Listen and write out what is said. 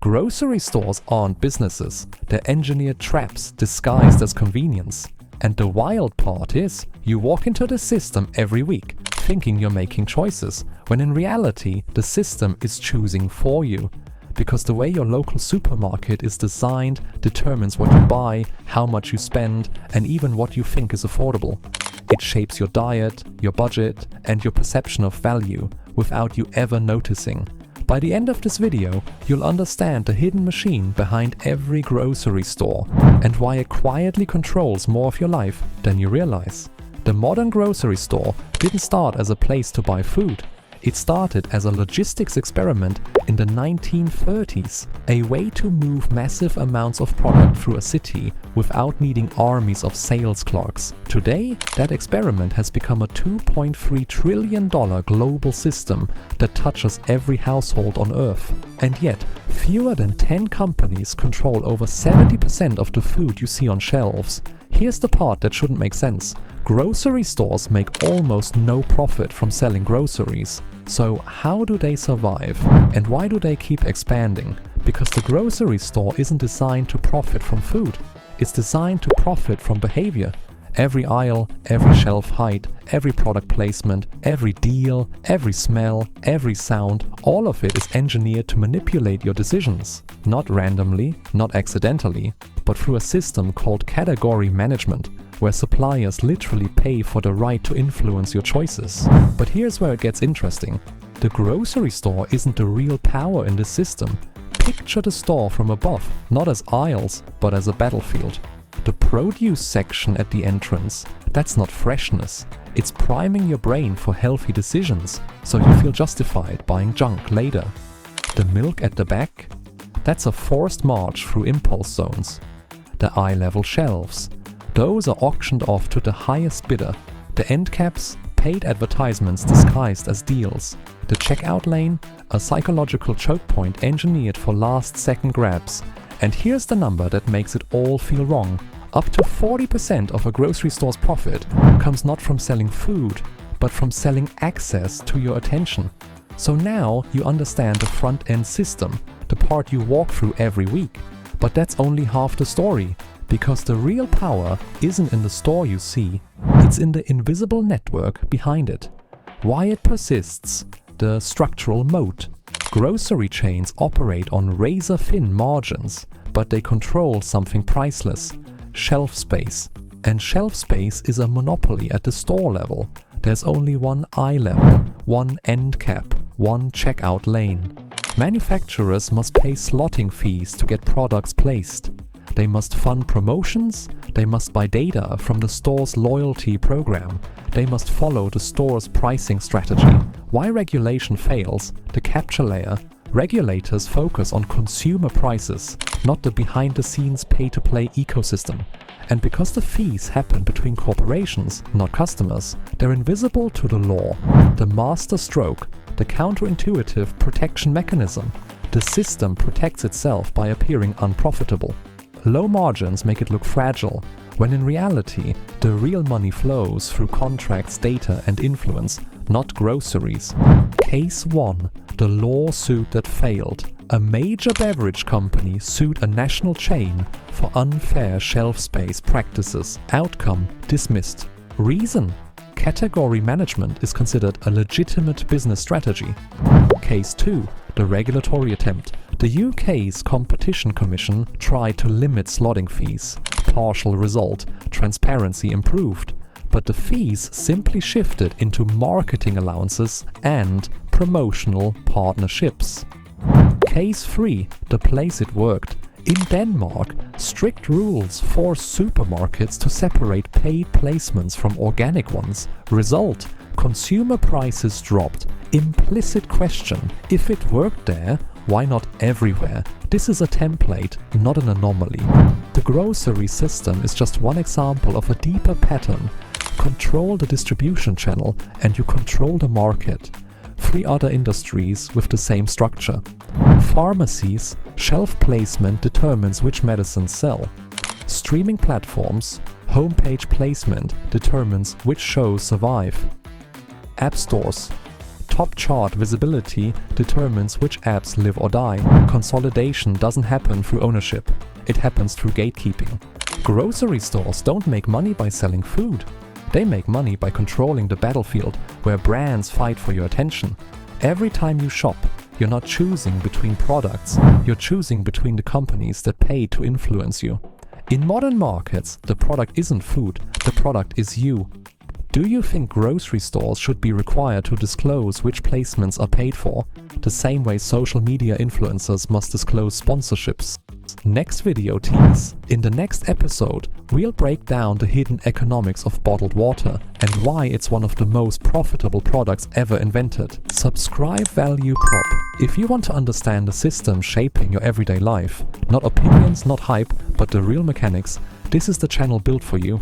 Grocery stores aren't businesses, they're engineered traps disguised as convenience. And the wild part is, you walk into the system every week, thinking you're making choices, when in reality, the system is choosing for you. Because the way your local supermarket is designed determines what you buy, how much you spend, and even what you think is affordable. It shapes your diet, your budget, and your perception of value without you ever noticing. By the end of this video, you'll understand the hidden machine behind every grocery store and why it quietly controls more of your life than you realize. The modern grocery store didn't start as a place to buy food. It started as a logistics experiment in the 1930s, a way to move massive amounts of product through a city without needing armies of sales clerks. Today, that experiment has become a $2.3 trillion global system that touches every household on Earth. And yet, fewer than 10 companies control over 70% of the food you see on shelves. Here's the part that shouldn't make sense. Grocery stores make almost no profit from selling groceries. So how do they survive? And why do they keep expanding? Because the grocery store isn't designed to profit from food. It's designed to profit from behavior. Every aisle, every shelf height, every product placement, every deal, every smell, every sound, all of it is engineered to manipulate your decisions. Not randomly, not accidentally, but through a system called category management, where suppliers literally pay for the right to influence your choices. But here's where it gets interesting. The grocery store isn't the real power in this system. Picture the store from above, not as aisles, but as a battlefield. The produce section at the entrance, that's not freshness. It's priming your brain for healthy decisions, so you feel justified buying junk later. The milk at the back, that's a forced march through impulse zones. The eye-level shelves, those are auctioned off to the highest bidder. The end caps, paid advertisements disguised as deals. The checkout lane, a psychological choke point engineered for last-second grabs. And here's the number that makes it all feel wrong. Up to 40% of a grocery store's profit comes not from selling food, but from selling access to your attention. So now you understand the front-end system, the part you walk through every week. But that's only half the story, because the real power isn't in the store you see, it's in the invisible network behind it. Why it persists, the structural moat. Grocery chains operate on razor-thin margins, but they control something priceless: shelf space. And shelf space is a monopoly at the store level. There's only one eye level, one end cap, one checkout lane. Manufacturers must pay slotting fees to get products placed. They must fund promotions, they must buy data from the store's loyalty program, they must follow the store's pricing strategy. Why regulation fails, the capture layer, regulators focus on consumer prices, not the behind-the-scenes pay-to-play ecosystem. And because the fees happen between corporations, not customers, they're invisible to the law. The master stroke, the counterintuitive protection mechanism. The system protects itself by appearing unprofitable. Low margins make it look fragile, when in reality, the real money flows through contracts, data, and influence, not groceries. Case 1. The lawsuit that failed. A major beverage company sued a national chain for unfair shelf space practices. Outcome: dismissed. Reason: category management is considered a legitimate business strategy. Case 2. The regulatory attempt. The UK's Competition Commission tried to limit slotting fees. Partial result: transparency improved. But the fees simply shifted into marketing allowances and promotional partnerships. Case 3. The place it worked. In Denmark, strict rules force supermarkets to separate paid placements from organic ones. Result: consumer prices dropped. Implicit question: if it worked there, why not everywhere? This is a template, not an anomaly. The grocery system is just one example of a deeper pattern. Control the distribution channel and you control the market. 3 other industries with the same structure. Pharmacies, shelf placement determines which medicines sell. Streaming platforms, homepage placement determines which shows survive. App stores, Top chart visibility determines which apps live or die. Consolidation doesn't happen through ownership. It happens through gatekeeping. Grocery stores don't make money by selling food. They make money by controlling the battlefield where brands fight for your attention. Every time you shop, you're not choosing between products, you're choosing between the companies that pay to influence you. In modern markets, the product isn't food, the product is you. Do you think grocery stores should be required to disclose which placements are paid for, the same way social media influencers must disclose sponsorships? Next video tease. In the next episode, we'll break down the hidden economics of bottled water and why it's one of the most profitable products ever invented. Subscribe Value Prop if you want to understand the system shaping your everyday life. Not opinions, not hype, but the real mechanics. This is the channel built for you.